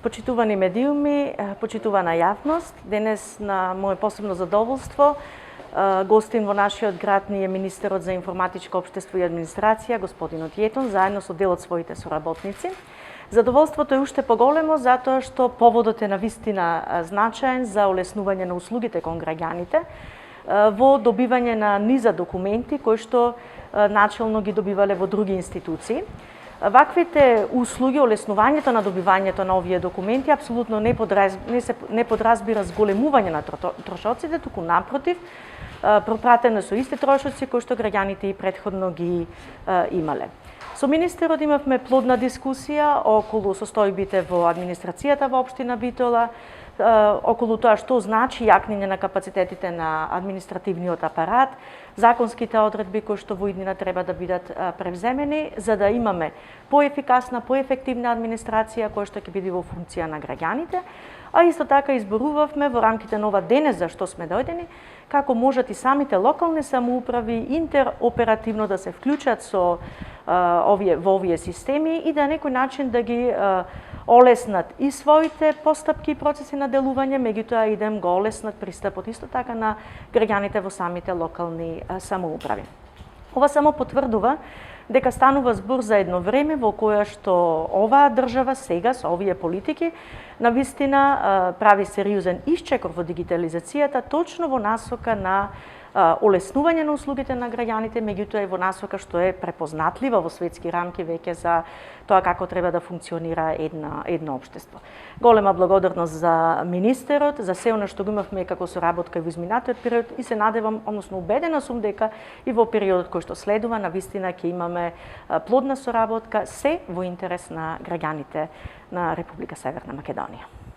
Почитувани медиуми, почитувана јавност, денес на моје посебно задоволство гостин во нашиот град ни е министерот за информатичко општество и администрација, господинот Јетон, заедно со дел од своите соработници. Задоволството е уште поголемо затоа што поводот е навистина значаен за олеснување на услугите кон граѓаните во добивање на низа документи кои што начелно ги добивале во други институции. Ваквите услуги, олеснувањето на добивањето на овие документи апсолутно не подразбира зголемување на трошоците, туку напротив, пропратено со исти трошоци кои што граѓаните и претходно ги имале. Со министерот имавме плодна дискусија околу состојбите во администрацијата во општина Битола, околу тоа што значи јакнење на капацитетите на административниот апарат, законските одредби кои што во иднина треба да бидат превземени за да имаме поефикасна, поефективна администрација која што ќе биде во функција на граѓаните, а исто така изборувавме во рамките на ова денес за што сме дојдени како можат и самите локални самоуправи интероперативно да се вклучат со во овие системи и да на некој начин да ги олеснат и своите постапки и процеси на делување, меѓутоа и да им го олеснат пристапот исто така на граѓаните во самите локални самоуправи. Ова само потврдува дека станува збор за едно време во кое што оваа држава сега со овие политики навистина прави сериозен исчекор во дигитализацијата точно во насока на олеснување на услугите на граѓаните, меѓутоа и во насока што е препознатлива во светски рамки веќе за тоа како треба да функционира едно општество. Голема благодарност за министерот, за се она што го имавме како соработка и во изминатиот период и се надевам, односно убедена сум дека и во периодот кој што следува навистина ќе имаме плодна соработка се во интерес на граѓаните на Република Северна Македонија.